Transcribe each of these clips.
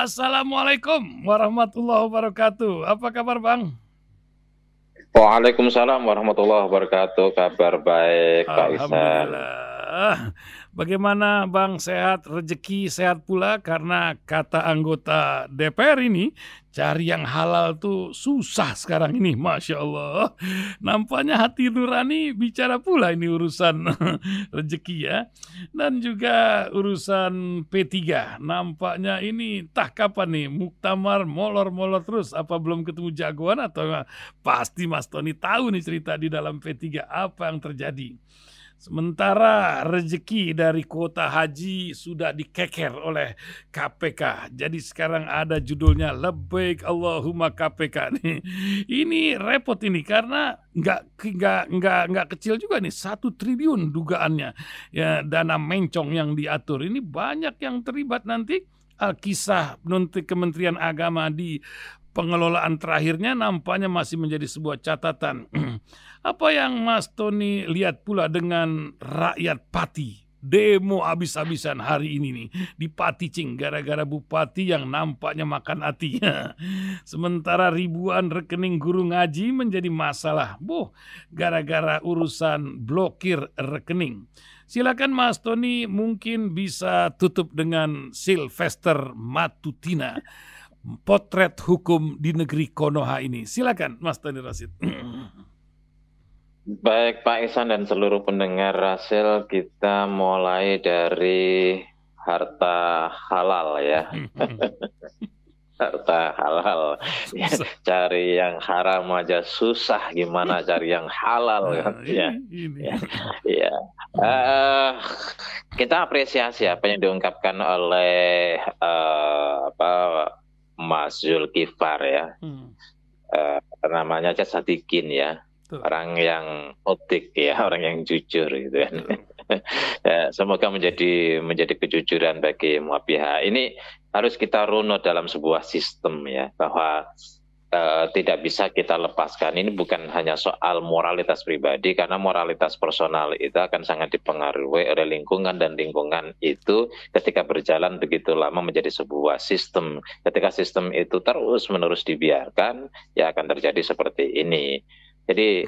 Assalamualaikum warahmatullahi wabarakatuh. Apa kabar, Bang? Waalaikumsalam warahmatullahi wabarakatuh. Kabar baik, Pak Ihsan. Alhamdulillah. Bagaimana, Bang, sehat, rezeki sehat pula? Karena kata anggota DPR ini, cari yang halal tuh susah sekarang ini, Masya Allah. Nampaknya hati nurani bicara pula ini urusan rezeki ya. Dan juga urusan P3. Nampaknya ini entah kapan nih, muktamar molor-molor terus. Apa belum ketemu jagoan atau pasti Mas Tony tahu nih cerita di dalam P3 apa yang terjadi. Sementara rezeki dari kuota haji sudah dikeker oleh KPK. Jadi sekarang ada judulnya Labbaik Allahumma KPK nih. Ini repot ini karena nggak kecil juga nih, 1 triliun dugaannya ya, dana mencong yang diatur. Ini banyak yang terlibat nanti. Kisah Kementerian Agama di pengelolaan terakhirnya nampaknya masih menjadi sebuah catatan. Apa yang Mas Tony lihat pula dengan rakyat Pati? Demo habis-habisan hari ini nih di Pati Cing gara-gara bupati yang nampaknya makan hati. Sementara ribuan rekening guru ngaji menjadi masalah. Gara-gara urusan blokir rekening. Silakan Mas Tony, mungkin bisa tutup dengan Sylvester Matutina, potret hukum di negeri Konoha ini. Silakan Mas Tony Rasid. Baik, Pak Ihsan dan seluruh pendengar Rasil, kita mulai dari harta halal ya. Harta halal. Ya, cari yang haram aja susah, gimana cari yang halal kan? Ya. Kita apresiasi apa yang diungkapkan oleh Mas Zulkifar ya. Namanya aja Sadikin ya. Orang yang otik ya, orang yang jujur gitu kan. Ya, semoga menjadi kejujuran bagi semua pihak. Ini harus kita runut dalam sebuah sistem ya, bahwa tidak bisa kita lepaskan. Ini bukan hanya soal moralitas pribadi, karena moralitas personal itu akan sangat dipengaruhi oleh lingkungan, dan lingkungan itu ketika berjalan begitu lama menjadi sebuah sistem. Ketika sistem itu terus-menerus dibiarkan, ya akan terjadi seperti ini. Jadi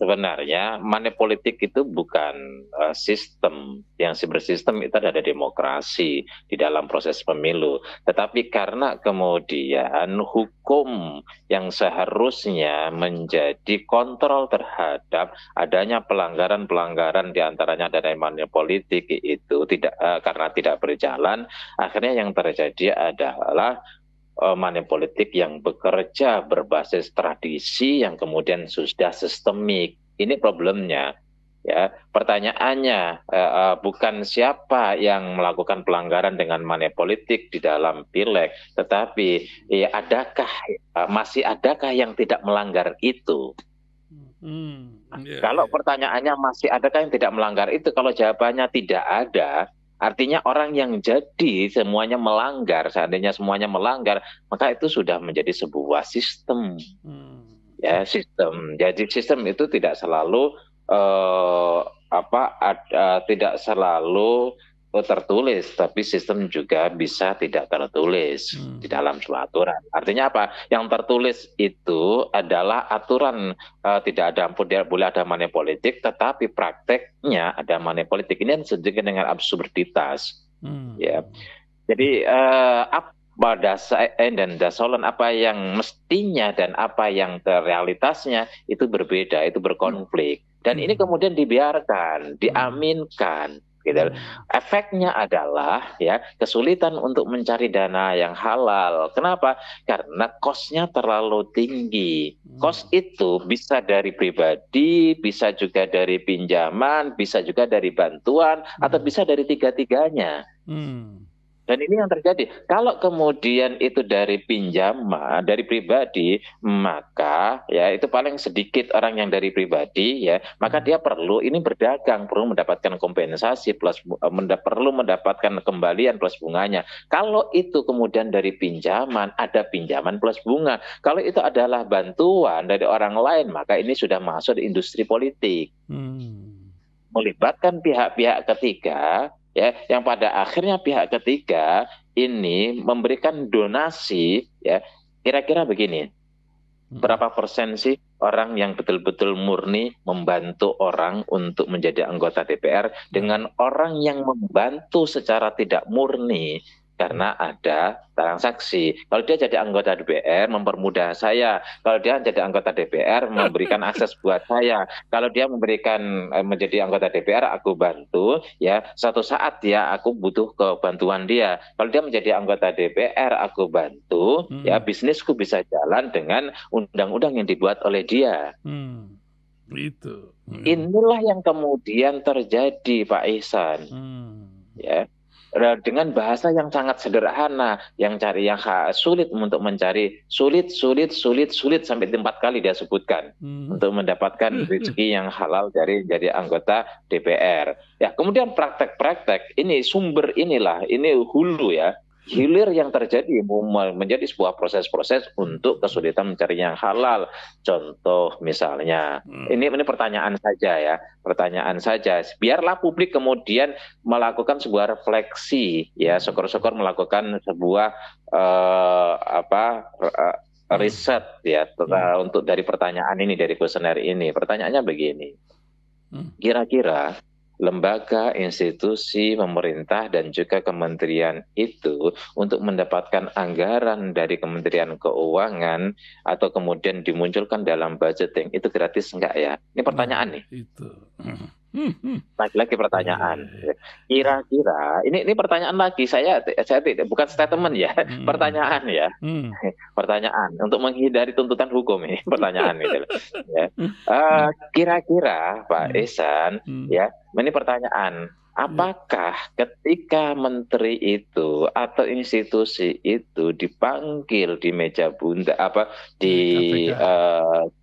sebenarnya money politik itu bukan sistem. Yang bersistem itu ada demokrasi di dalam proses pemilu. Tetapi karena kemudian hukum yang seharusnya menjadi kontrol terhadap adanya pelanggaran-pelanggaran diantaranya dari money politik itu karena tidak berjalan, akhirnya yang terjadi adalah money politik yang bekerja berbasis tradisi yang kemudian sudah sistemik. Ini problemnya. Ya, pertanyaannya bukan siapa yang melakukan pelanggaran dengan money politik di dalam pileg, tetapi ya, masih adakah yang tidak melanggar itu? Kalau pertanyaannya masih adakah yang tidak melanggar itu, kalau jawabannya tidak ada, artinya orang yang jadi semuanya melanggar. Seandainya semuanya melanggar, maka itu sudah menjadi sebuah sistem. Ya, sistem. Jadi sistem itu tidak selalu tidak selalu tertulis, tapi sistem juga bisa tidak tertulis di dalam sebuah aturan. Artinya apa? Yang tertulis itu adalah aturan, tidak boleh ada money politik, tetapi prakteknya ada money politik. Ini yang disebut dengan absurditas. Ya. Jadi dan dasolan apa yang mestinya dan apa yang realitasnya itu berbeda, itu berkonflik. Dan ini kemudian dibiarkan, diaminkan. Gitu. Efeknya adalah ya kesulitan untuk mencari dana yang halal. Kenapa? Karena cost-nya terlalu tinggi. Cost itu bisa dari pribadi, bisa juga dari pinjaman, bisa juga dari bantuan, atau bisa dari tiga-tiganya. Dan ini yang terjadi. Kalau kemudian itu dari pinjaman, dari pribadi, maka ya itu paling sedikit orang yang dari pribadi ya, maka dia perlu ini berdagang, perlu mendapatkan kompensasi plus perlu mendapatkan kembalian plus bunganya. Kalau itu kemudian dari pinjaman, ada pinjaman plus bunga. Kalau itu adalah bantuan dari orang lain, maka ini sudah masuk di industri politik. Melibatkan pihak-pihak ketiga ya, yang pada akhirnya pihak ketiga ini memberikan donasi, ya, kira-kira begini, berapa persen sih orang yang betul-betul murni membantu orang untuk menjadi anggota DPR dengan orang yang membantu secara tidak murni karena ada transaksi. Kalau dia jadi anggota DPR mempermudah saya, kalau dia jadi anggota DPR memberikan akses buat saya, kalau dia memberikan menjadi anggota DPR aku bantu, ya suatu saat ya aku butuh kebantuan dia. Kalau dia menjadi anggota DPR aku bantu, ya bisnisku bisa jalan dengan undang-undang yang dibuat oleh dia. Itu. Inilah yang kemudian terjadi, Pak Ihsan. Ya. Dengan bahasa yang sangat sederhana, yang sulit untuk mencari, sulit sampai 4 kali dia sebutkan untuk mendapatkan rezeki yang halal dari jadi anggota DPR. Ya, kemudian praktek-praktek ini sumber inilah, ini hulu ya. Hilir yang terjadi menjadi sebuah proses-proses untuk kesulitan mencari yang halal. Contoh misalnya, ini pertanyaan saja ya, pertanyaan saja. Biarlah publik kemudian melakukan sebuah refleksi, ya, syukur-syukur melakukan sebuah riset ya untuk dari pertanyaan ini, dari kuesioner ini. Pertanyaannya begini, kira-kira lembaga, institusi, pemerintah, dan juga kementerian itu untuk mendapatkan anggaran dari Kementerian Keuangan atau kemudian dimunculkan dalam budgeting, itu gratis enggak ya? Ini pertanyaan nih. Itu. Lagi-lagi pertanyaan. Kira-kira, ini pertanyaan lagi, saya tidak, bukan statement ya, pertanyaan ya. Pertanyaan, untuk menghindari tuntutan hukum ini, pertanyaan gitu. Ya. Kira-kira Pak Ihsan, ya, ini pertanyaan, apakah ketika menteri itu atau institusi itu dipanggil di meja bunda di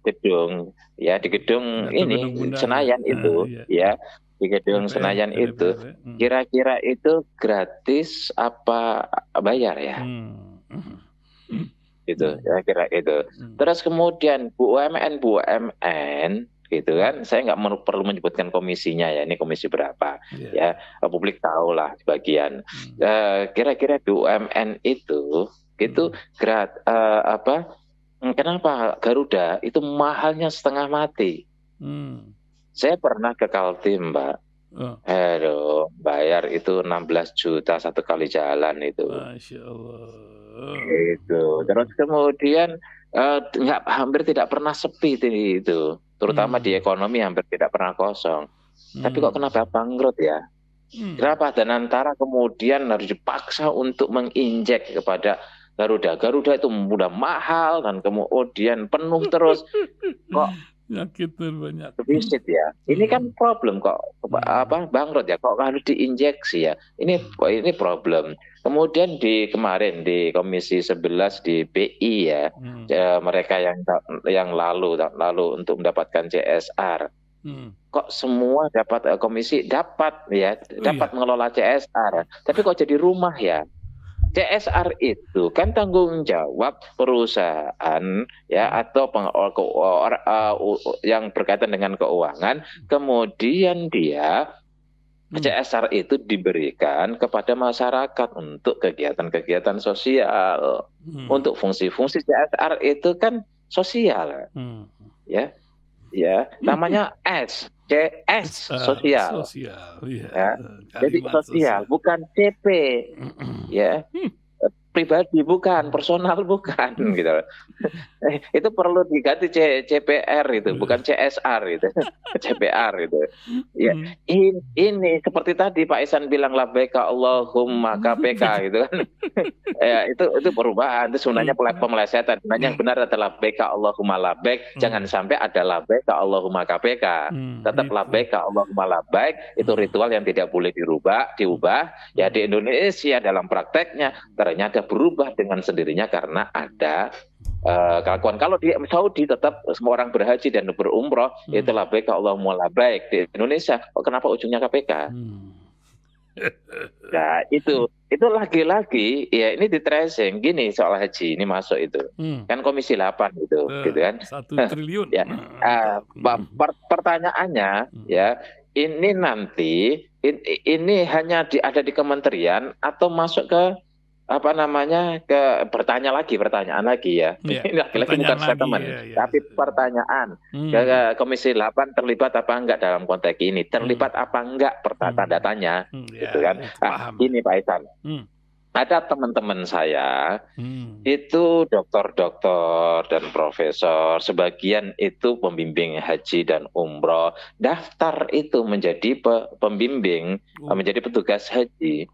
gedung ya, di gedung ini Senayan itu ya, di gedung Senayan itu, kira-kira itu gratis apa bayar ya? Itu kira-kira itu. Terus kemudian BUMN gitu kan, saya nggak perlu menyebutkan komisinya ya, ini komisi berapa ya, publik tahu lah sebagian. Kira-kira BUMN itu kenapa Garuda itu mahalnya setengah mati? Saya pernah ke Kaltim, Mbak. Aduh, bayar itu 16 juta satu kali jalan itu. Masya Allah. Itu. Terus kemudian hampir tidak pernah sepi itu. Terutama di ekonomi hampir tidak pernah kosong. Tapi kok kenapa bangkrut ya? Kenapa Danantara kemudian harus dipaksa untuk menginjek kepada Garuda? Garuda itu udah mahal dan kemudian penuh terus. Kok banyak defisit ya? Ini kan problem kok bangkrut ya? Kok harus diinjeksi ya? Ini problem. Kemudian kemarin di Komisi 11 di BI ya, mereka yang lalu untuk mendapatkan CSR, kok semua dapat komisi dapat mengelola CSR, tapi kok jadi rumah ya? CSR itu kan tanggung jawab perusahaan ya, atau yang berkaitan dengan keuangan, kemudian dia CSR itu diberikan kepada masyarakat untuk kegiatan-kegiatan sosial. Untuk fungsi-fungsi CSR itu kan sosial. Ya. Namanya CS sosial. Ya. Jadi sosial, bukan CP. Ya. Pribadi bukan, personal bukan gitu. Itu perlu diganti CPR itu, bukan CSR itu. CPR itu. Ya, ini seperti tadi Pak Ihsan bilang labbaika Allahumma KPK gitu kan. Ya, itu perubahan, itu sebenarnya pemelesetan. Yang benar adalah labbaika Allahumma labbaik, jangan sampai ada labbaika Allahumma KPK. Tetap labbaika Allahumma labbaik, itu ritual yang tidak boleh diubah. Ya, di Indonesia dalam prakteknya ternyata berubah dengan sendirinya karena ada kelakuan. Kalau di Saudi tetap semua orang berhaji dan berumroh, itu labbaik Allahumma labbaik. Di Indonesia kenapa ujungnya KPK? Nah itu lagi-lagi ya, ini di tracing gini soal haji ini masuk itu kan Komisi 8 gitu kan 1 triliun ya. Pertanyaannya ya, ini nanti ini hanya ada di kementerian atau masuk ke apa namanya ke pertanyaan lagi ya. Ini lagi-lagi bukan statement, tapi pertanyaan. Komisi 8 terlibat apa enggak dalam konteks ini? Terlibat apa enggak tanda tanya, gitu kan? Ini Pak Ihsan. Ada teman-teman saya itu dokter-dokter dan profesor, sebagian itu pembimbing haji dan umroh, daftar itu menjadi pembimbing, menjadi petugas haji,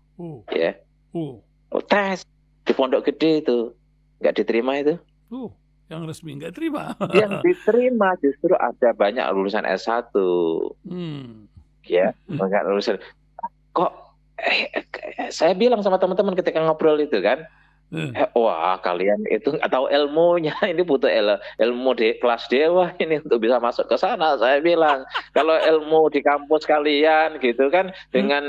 ya. Tes di Pondok Gede itu nggak diterima itu. Yang resmi nggak terima. Yang diterima justru ada banyak lulusan S1. Ya, banyak lulusan. Kok saya bilang sama teman-teman ketika ngobrol itu kan, wah kalian itu nggak tahu ilmunya, ini butuh ilmu di kelas dewa ini untuk bisa masuk ke sana. Saya bilang kalau ilmu di kampus kalian gitu kan, dengan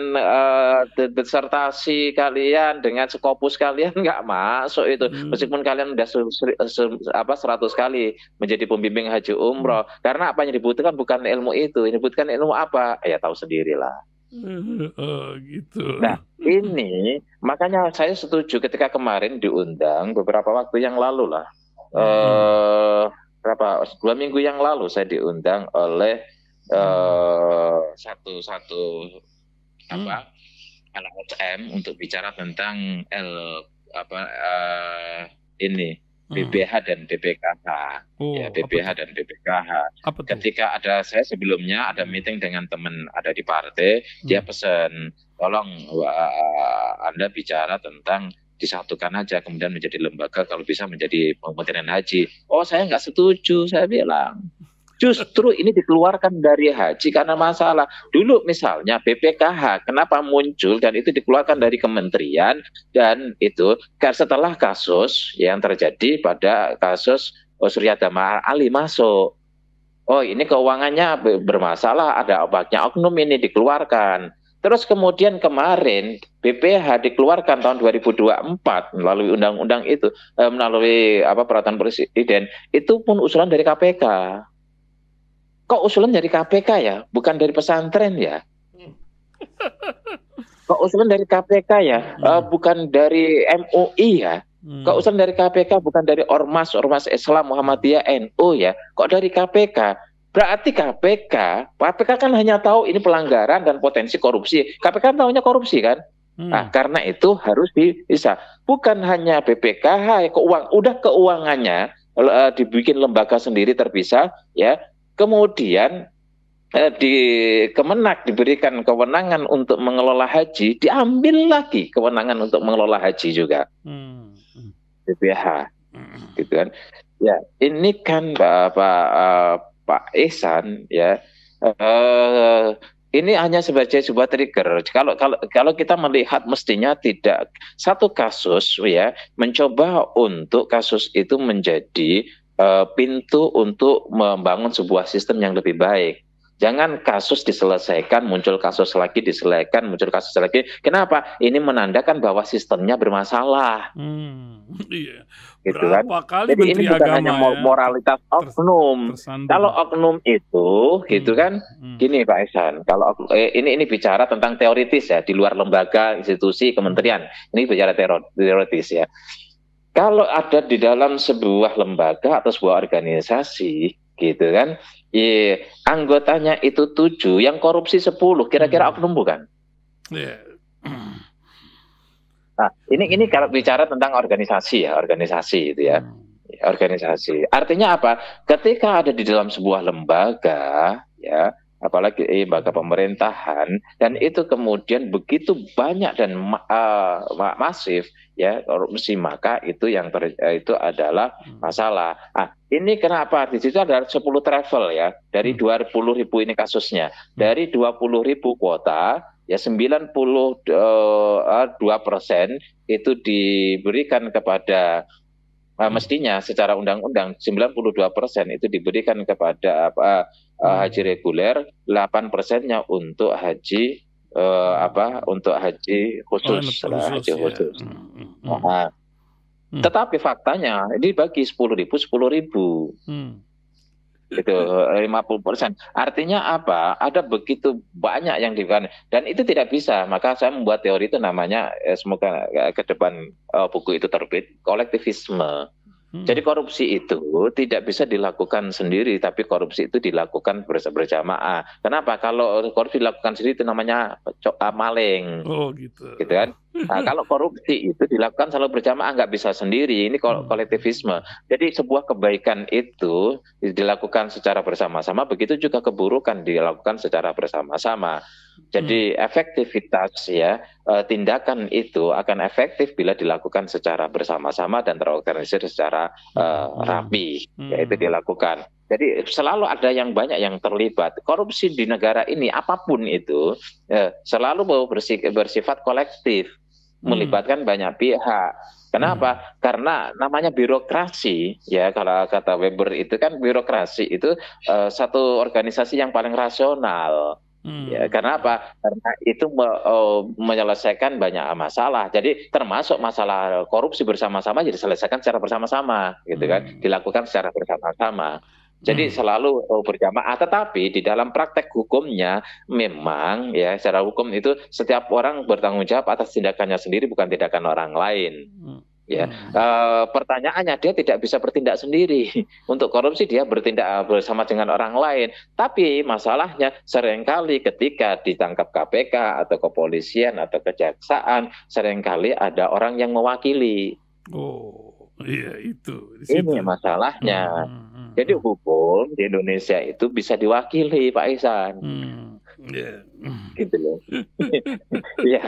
disertasi kalian, dengan skopus kalian nggak masuk itu, meskipun kalian udah 100 kali menjadi pembimbing haji umroh. Karena apa yang dibutuhkan bukan ilmu itu, yang dibutuhkan ilmu apa? Ya tahu sendirilah. Gitu. Nah, ini makanya saya setuju ketika kemarin diundang beberapa waktu yang lalu lah, 2 minggu yang lalu saya diundang oleh satu LSM untuk bicara tentang ini BPH dan BPKH, ya BPH dan BPKH. Ketika saya sebelumnya ada meeting dengan teman ada di partai, dia pesan, tolong Anda bicara tentang disatukan aja, kemudian menjadi lembaga, kalau bisa menjadi Kementerian Haji. Oh, saya nggak setuju, saya bilang. Justru ini dikeluarkan dari haji karena masalah. Dulu misalnya BPKH, kenapa muncul dan itu dikeluarkan dari kementerian, dan itu setelah kasus yang terjadi pada kasus Surya Dhamma Ali masuk. Oh, ini keuangannya bermasalah, ada banyak oknum, ini dikeluarkan. Terus kemudian kemarin BPH dikeluarkan tahun 2024 melalui undang-undang itu, melalui peraturan presiden, itu pun usulan dari KPK. Kok usulan dari KPK ya, bukan dari pesantren ya? Kok usulan dari KPK ya, bukan dari MUI ya? Kok usulan dari KPK bukan dari Ormas Islam Muhammadiyah NU ya? Kok dari KPK? Berarti KPK kan hanya tahu ini pelanggaran dan potensi korupsi. KPK kan tahunya korupsi kan? Nah, karena itu harus bisa. Bukan hanya BPKH, keuangannya dibikin lembaga sendiri terpisah ya. Kemudian di Kemenak diberikan kewenangan untuk mengelola haji, diambil lagi kewenangan untuk mengelola haji juga. BPH, gitu kan? Ya, ini kan Pak Ihsan ya. Ini hanya sebagai sebuah trigger. Kalau kita melihat mestinya tidak satu kasus ya mencoba untuk kasus itu menjadi pintu untuk membangun sebuah sistem yang lebih baik. Jangan kasus diselesaikan, muncul kasus lagi, diselesaikan, muncul kasus lagi. Kenapa? Ini menandakan bahwa sistemnya bermasalah. Iya. Gitu kan? Kali jadi ini bukan hanya moralitas oknum. Kalau oknum itu, gitu kan? Gini Pak Ihsan, kalau ini bicara tentang teoritis ya, di luar lembaga, institusi, kementerian. Ini bicara teoritis ya. Kalau ada di dalam sebuah lembaga atau sebuah organisasi, gitu kan, anggotanya itu 7, yang korupsi 10, kira-kira oknum bukan? Nah, ini kalau bicara tentang organisasi itu ya, organisasi. Artinya apa? Ketika ada di dalam sebuah lembaga, ya, apalagi lembaga pemerintahan, dan itu kemudian begitu banyak dan masif ya korupsi, maka itu itu adalah masalah. Nah, ini kenapa di situ ada 10 travel ya, dari 20.000 ini kasusnya, dari 20.000 kuota ya 92% itu diberikan kepada mestinya secara undang-undang 92% itu diberikan kepada haji reguler, 8%-nya untuk haji untuk haji khusus, haji khusus. Nah, tetapi faktanya dibagi 10.000. Itu 50%. Artinya apa? Ada begitu banyak yang dilakukan dan itu tidak bisa. Maka saya membuat teori itu namanya semoga ke depan buku itu terbit, kolektivisme. Jadi korupsi itu tidak bisa dilakukan sendiri, tapi korupsi itu dilakukan berjamaah. Kenapa? Kalau korupsi dilakukan sendiri itu namanya maling. Oh gitu. Gitu kan? Nah, kalau korupsi itu dilakukan selalu berjamaah, nggak bisa sendiri. Ini kolektivisme. Jadi sebuah kebaikan itu dilakukan secara bersama-sama, begitu juga keburukan dilakukan secara bersama-sama. Jadi efektivitas ya tindakan itu akan efektif bila dilakukan secara bersama-sama dan terorganisir secara rapi, yaitu dilakukan. Jadi selalu ada yang banyak yang terlibat. Korupsi di negara ini apapun itu selalu bersifat kolektif, melibatkan banyak pihak. Kenapa? Karena namanya birokrasi, ya kalau kata Weber itu kan birokrasi itu satu organisasi yang paling rasional. Ya, karena apa? Karena itu menyelesaikan banyak masalah. Jadi termasuk masalah korupsi bersama-sama jadi diselesaikan secara bersama-sama, gitu kan? Dilakukan secara bersama-sama. Jadi selalu berjamaah. Tetapi di dalam praktek hukumnya memang ya secara hukum itu setiap orang bertanggung jawab atas tindakannya sendiri, bukan tindakan orang lain. Ya, pertanyaannya dia tidak bisa bertindak sendiri. Untuk korupsi dia bertindak bersama dengan orang lain. Tapi masalahnya seringkali ketika ditangkap KPK atau kepolisian atau kejaksaan, seringkali ada orang yang mewakili. Oh, iya itu. Ini masalahnya. Jadi hukum di Indonesia itu bisa diwakili, Pak Ihsan. Gitu loh. Iya,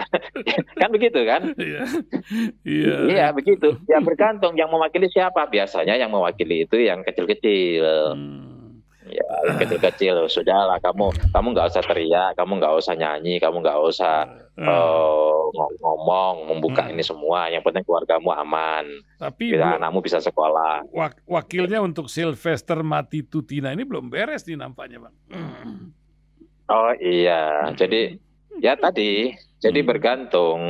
kan begitu kan? Iya, begitu. Ya bergantung yang mewakili siapa. Biasanya yang mewakili itu yang kecil-kecil. Ya, kecil-kecil. Sudahlah, kamu nggak usah teriak, kamu nggak usah nyanyi, kamu nggak usah ngomong, membuka ini semua. Yang penting keluargamu aman. Tapi anakmu bisa sekolah. Wakilnya untuk Sylvester Matitutina ini belum beres nih nampaknya, Bang. Oh iya, jadi ya tadi, jadi bergantung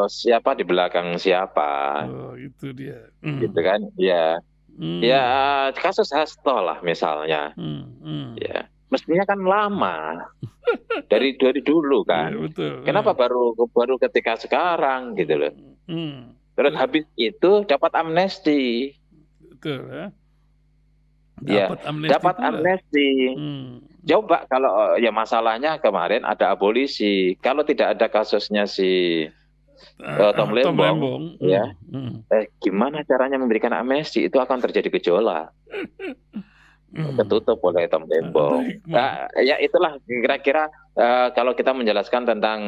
siapa di belakang siapa. Oh itu dia. Gitu kan? Ya, ya kasus Hasto lah misalnya. Ya, mestinya kan lama dari dulu kan. Ya, betul. Kenapa baru ketika sekarang gitu loh? Terus habis itu dapat amnesti. Betul ya. Dapat amnesti. Coba kalau ya masalahnya kemarin ada abolisi. Kalau tidak ada kasusnya si Tom Lembong, ya, gimana caranya memberikan amnesti? Itu akan terjadi gejolak. Ketutup oleh Tom Lembong. Ya itulah kira-kira kalau kita menjelaskan tentang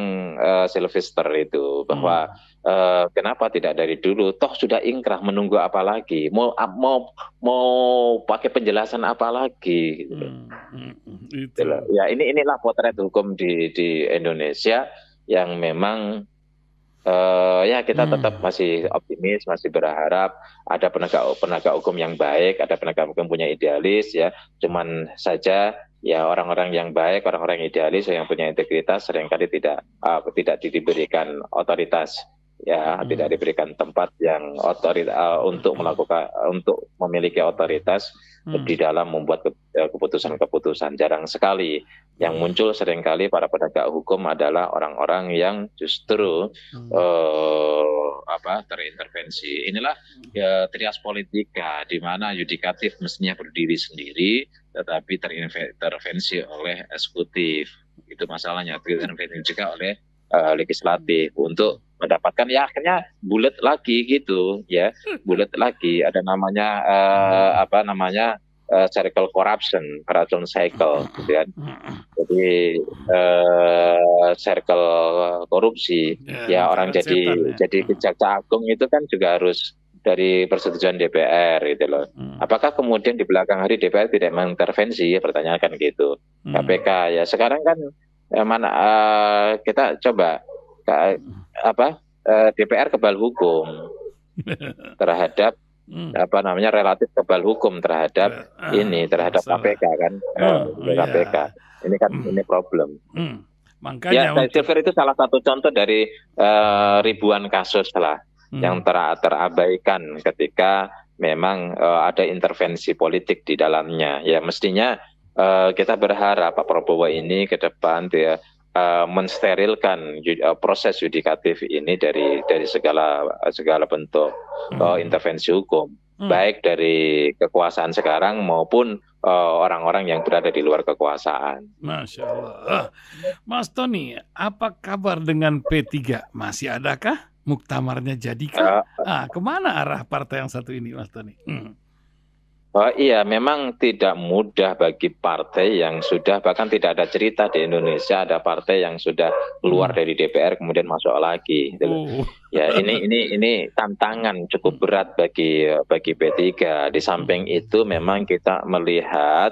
Sylvester itu bahwa kenapa tidak dari dulu? Toh sudah ingkrah, menunggu apa lagi? Mau pakai penjelasan apa lagi? Gitu. Ya inilah potret hukum di Indonesia yang memang ya kita tetap masih optimis, masih berharap ada penegak hukum yang baik, ada penegak hukum punya idealis ya. Cuman saja ya orang-orang yang baik, orang-orang yang idealis yang punya integritas seringkali tidak diberikan otoritas ya, tidak diberikan tempat yang untuk memiliki otoritas di dalam membuat keputusan-keputusan. Jarang sekali yang muncul, seringkali para penegak hukum adalah orang-orang yang justru terintervensi. Inilah ya, trias politika di mana yudikatif mestinya berdiri sendiri tetapi terintervensi oleh eksekutif. Itu masalahnya, terintervensi juga oleh legislatif untuk mendapatkan ya akhirnya bulat lagi gitu ya, bulat lagi ada namanya circle corruption cycle gitu kan. Jadi circle korupsi ya orang jadi kejaksaan agung itu kan juga harus dari persetujuan DPR gitu loh. Apakah kemudian di belakang hari DPR tidak mengintervensi? Pertanyaan kan gitu. KPK ya sekarang kan kita coba DPR kebal hukum terhadap relatif kebal hukum terhadap KPK kan. KPK. Ini kan ini problem. Makanya ya, Silver itu salah satu contoh dari ribuan kasus lah yang terabaikan ketika memang ada intervensi politik di dalamnya. Ya mestinya kita berharap Pak Prabowo ini ke depan dia mensterilkan proses yudikatif ini dari segala bentuk intervensi hukum, baik dari kekuasaan sekarang maupun orang-orang yang berada di luar kekuasaan. Masya Allah. Mas Tony, apa kabar dengan P3? Masih adakah? Muktamarnya jadikah? Kemana arah partai yang satu ini, Mas Tony? Iya, memang tidak mudah bagi partai yang sudah, bahkan tidak ada cerita di Indonesia ada partai yang sudah keluar dari DPR kemudian masuk lagi. Ya, ini tantangan cukup berat bagi P3. Di samping itu memang kita melihat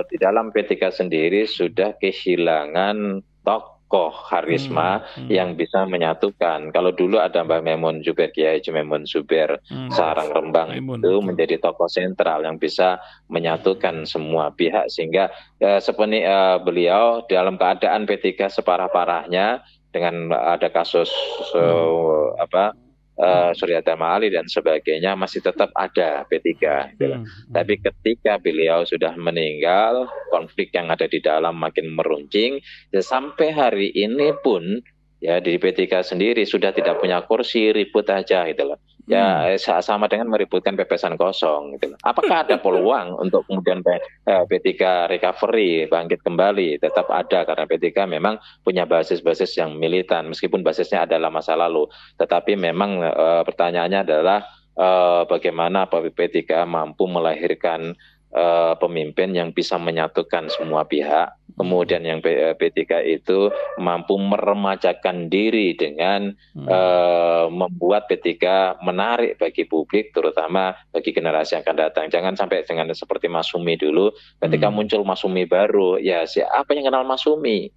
di dalam P3 sendiri sudah kehilangan tokoh karisma yang bisa menyatukan. Kalau dulu ada Mbah Memun Zuber, Kiai Haji Memun Zuber, Sarang Rembang itu menjadi tokoh sentral yang bisa menyatukan semua pihak sehingga seperti beliau dalam keadaan P3 separah-parahnya dengan ada kasus Surya Dharma Ali dan sebagainya masih tetap ada P3 gitu. Tapi ketika beliau sudah meninggal, konflik yang ada di dalam makin meruncing ya, sampai hari ini pun ya di P3 sendiri sudah tidak punya kursi, ribut aja gitu loh. Ya sama dengan meributkan pepesan kosong gitu loh. Apakah ada peluang untuk kemudian P3 recovery, bangkit kembali? Tetap ada karena P3 memang punya basis-basis yang militan meskipun basisnya adalah masa lalu. Tetapi memang pertanyaannya adalah bagaimana P3 mampu melahirkan pemimpin yang bisa menyatukan semua pihak, kemudian yang P3 itu mampu meremajakan diri dengan membuat P3 menarik bagi publik, terutama bagi generasi yang akan datang. Jangan sampai dengan seperti Mas Sumi dulu, ketika muncul Mas Sumi baru, ya siapa yang kenal Mas Sumi?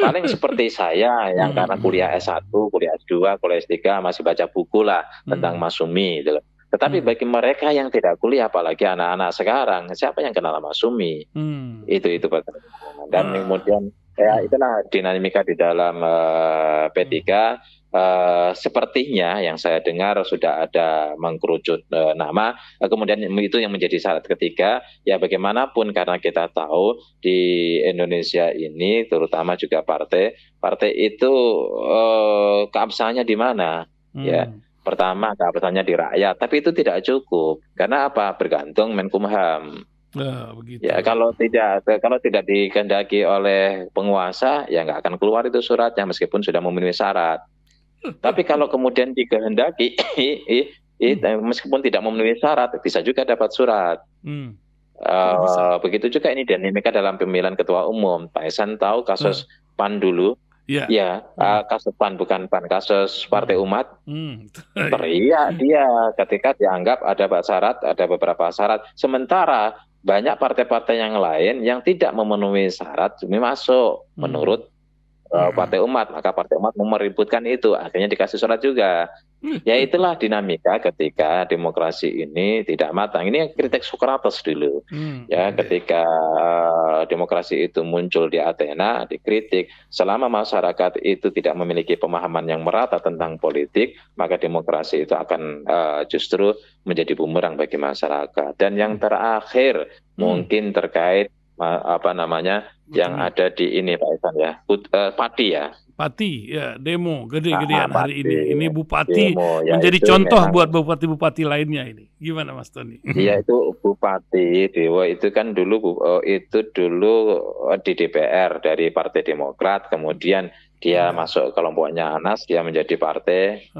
Paling seperti saya yang karena kuliah S1, kuliah S2, kuliah S3 masih baca buku lah tentang Mas Sumi gitu. Tetapi bagi mereka yang tidak kuliah, apalagi anak-anak sekarang, siapa yang kenal Mas Sumi? Itu pertanyaan. Dan kemudian ya itulah dinamika di dalam P3. Sepertinya yang saya dengar sudah ada mengkerucut nama, kemudian itu yang menjadi syarat ketiga. Ya bagaimanapun karena kita tahu di Indonesia ini, terutama juga partai itu keabsahannya di mana? Ya. Pertama keabsahannya di rakyat, tapi itu tidak cukup. Karena apa? Bergantung Menkumham. Begitu. Ya kalau tidak dikehendaki oleh penguasa, ya nggak akan keluar itu suratnya meskipun sudah memenuhi syarat. Tapi kalau kemudian dikehendaki, meskipun tidak memenuhi syarat, bisa juga dapat surat. Begitu juga ini dinamika dalam pemilihan ketua umum. Pak Esan tahu kasus PAN dulu. Ya, kasus PAN bukan PAN, kasus Partai Umat. Teriak dia ketika dianggap ada beberapa syarat. Sementara banyak partai-partai yang lain yang tidak memenuhi syarat demi masuk menurut Partai Umat. Maka Partai Umat meributkan itu, akhirnya dikasih surat juga. Ya itulah dinamika ketika demokrasi ini tidak matang. Ini kritik Sokrates dulu. Ya ketika demokrasi itu muncul di Athena, dikritik. Selama masyarakat itu tidak memiliki pemahaman yang merata tentang politik, maka demokrasi itu akan justru menjadi bumerang bagi masyarakat. Dan yang terakhir mungkin terkait yang ada di ini Pak Isan ya, Pati ya. Pati ya, demo gede-gedean hari ini. Ini Bupati demo, ya, menjadi contoh buat bupati-bupati lainnya ini. Gimana Mas Tony? Iya itu Bupati Dewa itu kan dulu di DPR dari Partai Demokrat, kemudian dia masuk kelompoknya Anas, dia menjadi partai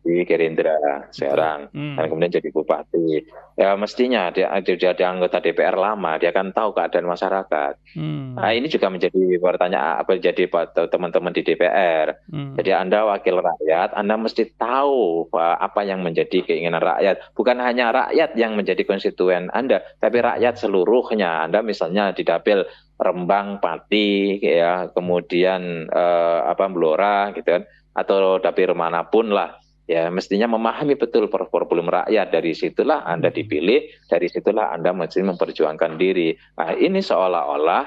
di Gerindra sekarang, dan kemudian jadi bupati. Ya mestinya dia anggota DPR lama, dia kan tahu keadaan masyarakat. Nah ini juga menjadi pertanyaan jadi teman-teman di DPR. Jadi Anda wakil rakyat, Anda mesti tahu apa yang menjadi keinginan rakyat. Bukan hanya rakyat yang menjadi konstituen Anda, tapi rakyat seluruhnya. Anda misalnya di dapil Rembang, Pati, ya, kemudian Blora, gitu kan, atau dapil manapun lah, ya mestinya memahami betul problem rakyat. Dari situlah Anda dipilih, dari situlah Anda mesti memperjuangkan diri. Nah ini seolah-olah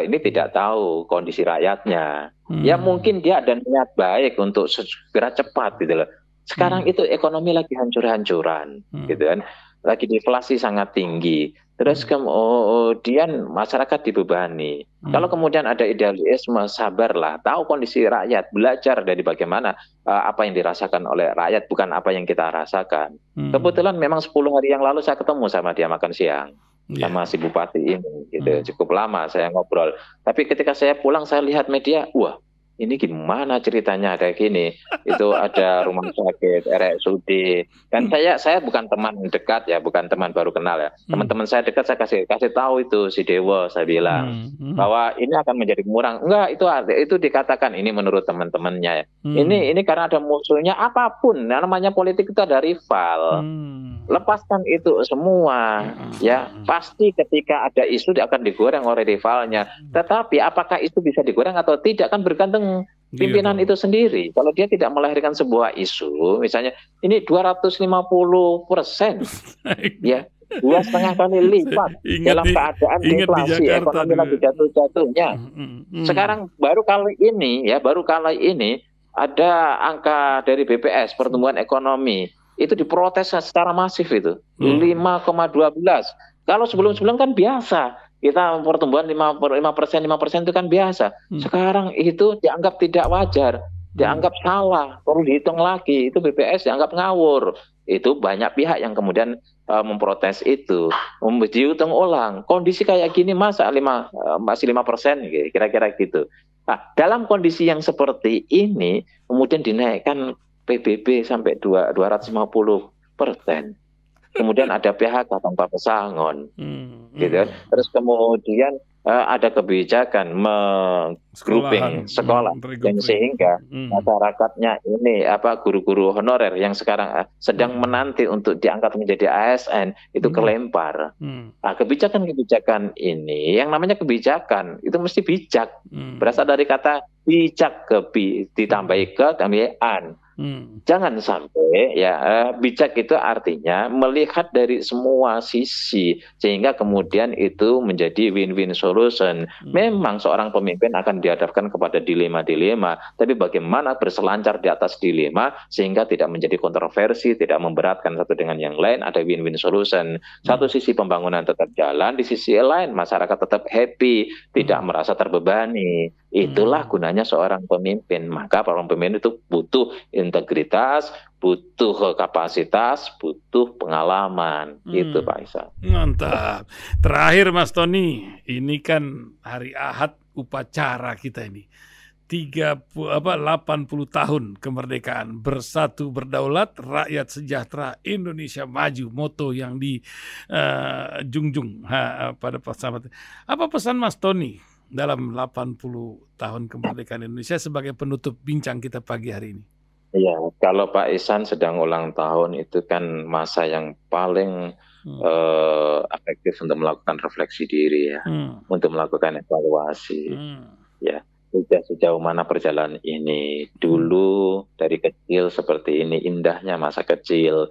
ini tidak tahu kondisi rakyatnya. Ya mungkin dia ada niat baik untuk segera cepat gitu loh. Sekarang itu ekonomi lagi hancur-hancuran, gitu kan. Lagi deflasi sangat tinggi. Terus kemudian masyarakat dibebani. Kalau kemudian ada idealisme, sabarlah, tahu kondisi rakyat, belajar dari bagaimana apa yang dirasakan oleh rakyat, bukan apa yang kita rasakan. Kebetulan memang 10 hari yang lalu saya ketemu sama dia makan siang. Sama si bupati ini, gitu. Cukup lama saya ngobrol. Tapi ketika saya pulang, saya lihat media, wah, ini gimana ceritanya ada gini, itu ada rumah sakit, RSUD, dan saya bukan teman dekat ya, bukan teman baru kenal ya, teman-teman saya dekat saya kasih tahu itu si Dewo, saya bilang bahwa ini akan menjadi murah, enggak, itu dikatakan ini menurut teman-temannya ya. Ini karena ada musuhnya, apapun namanya politik itu ada rival. Lepaskan itu semua, ya pasti ketika ada isu akan digoreng oleh rivalnya. Tetapi apakah itu bisa digoreng atau tidak kan bergantung pimpinan itu sendiri. Kalau dia tidak melahirkan sebuah isu, misalnya ini 250%, ya 2,5 kali lipat dalam keadaan inflasi, ekonomi lagi jatuh-jatuhnya. Sekarang baru kali ini ada angka dari BPS pertumbuhan ekonomi. Itu diprotes secara masif itu 5,12. Kalau sebelum-sebelum kan biasa kita pertumbuhan 5% itu kan biasa. Sekarang itu dianggap tidak wajar, dianggap salah, perlu dihitung lagi. Itu BPS dianggap ngawur. Itu banyak pihak yang kemudian memprotes itu, dihitung ulang. Kondisi kayak gini masa masih 5%, kira-kira gitu. Nah, dalam kondisi yang seperti ini kemudian dinaikkan PBB sampai 250%. Kemudian ada PHK tanpa pesangon, gitu. Terus kemudian ada kebijakan menggrouping sekolah, dan sehingga masyarakatnya ini guru-guru honorer yang sekarang sedang menanti untuk diangkat menjadi ASN itu kelempar. Nah, kebijakan-kebijakan ini, yang namanya kebijakan itu mesti bijak, berasal dari kata bijak, ditambahi ke tambahan. Jangan sampai bijak itu artinya melihat dari semua sisi sehingga kemudian itu menjadi win-win solution. Memang seorang pemimpin akan dihadapkan kepada dilema-dilema, tapi bagaimana berselancar di atas dilema sehingga tidak menjadi kontroversi, tidak memberatkan satu dengan yang lain, ada win-win solution. Satu sisi pembangunan tetap jalan, di sisi lain masyarakat tetap happy, tidak merasa terbebani. Itulah gunanya seorang pemimpin. Maka seorang pemimpin itu butuh integritas, butuh kapasitas, butuh pengalaman. Gitu Pak Isa. Mantap. Terakhir Mas Tony, ini kan hari Ahad upacara kita ini. 80 tahun kemerdekaan, bersatu berdaulat, rakyat sejahtera, Indonesia maju, moto yang dijunjung pada pesawat. Apa pesan Mas Tony dalam 80 tahun kemerdekaan Indonesia sebagai penutup bincang kita pagi hari ini? Iya, kalau Pak Ihsan sedang ulang tahun itu kan masa yang paling efektif untuk melakukan refleksi diri ya, untuk melakukan evaluasi. Ya, sejauh mana perjalanan ini. Dulu dari kecil seperti ini, indahnya masa kecil,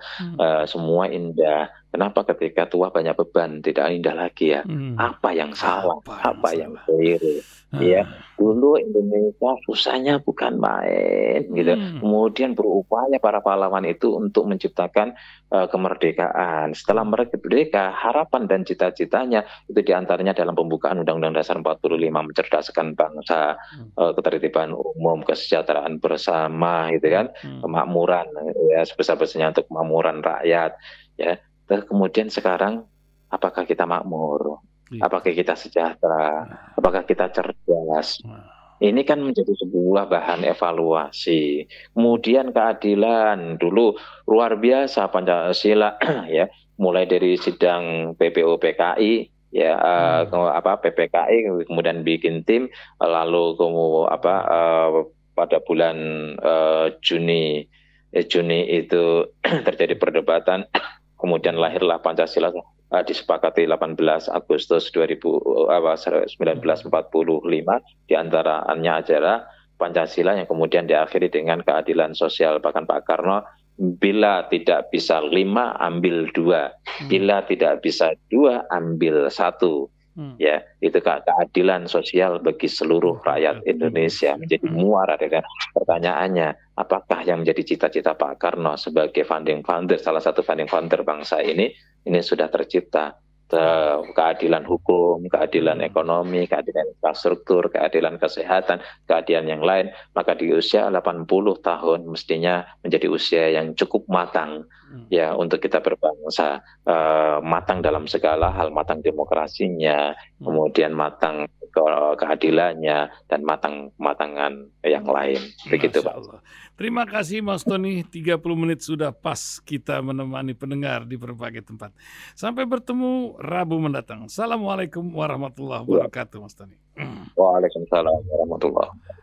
semua indah. Kenapa ketika tua banyak beban tidak indah lagi ya? Apa yang salah? Apa yang keliru? Ya, dulu Indonesia susahnya bukan main gitu. Kemudian berupaya para pahlawan itu untuk menciptakan kemerdekaan. Setelah merdeka, harapan dan cita-citanya itu diantaranya dalam pembukaan Undang-Undang Dasar 45, mencerdaskan bangsa, ketertiban umum, kesejahteraan bersama, gitu kan, kemakmuran ya sebesar-besarnya untuk kemakmuran rakyat. Ya, kemudian sekarang apakah kita makmur? Apakah kita sejahtera? Apakah kita cerdas? Ini kan menjadi sebuah bahan evaluasi. Kemudian keadilan, dulu luar biasa Pancasila ya, mulai dari sidang PPO-PKI ya, PPKI kemudian bikin tim, lalu pada bulan Juni itu terjadi perdebatan, kemudian lahirlah Pancasila. Disepakati 18 Agustus 1945, diantaranya ajaran Pancasila yang kemudian diakhiri dengan keadilan sosial. Bahkan Pak Karno, bila tidak bisa 5 ambil 2, bila tidak bisa 2 ambil 1. Ya, itu keadilan sosial bagi seluruh rakyat Indonesia menjadi muara. Dan pertanyaannya, apakah yang menjadi cita-cita Pak Karno sebagai founding father, salah satu founding father bangsa ini sudah tercipta? Keadilan hukum, keadilan ekonomi, keadilan infrastruktur, keadilan kesehatan, keadilan yang lain, maka di usia 80 tahun mestinya menjadi usia yang cukup matang ya untuk kita berbangsa, matang dalam segala hal, matang demokrasinya, kemudian matang keadilannya, dan matangan yang lain. Begitu Pak. Terima kasih Mas Tony, 30 menit sudah pas kita menemani pendengar di berbagai tempat. Sampai bertemu Rabu mendatang. Assalamualaikum warahmatullahi wabarakatuh Mas Tony. Waalaikumsalam warahmatullahi wabarakatuh.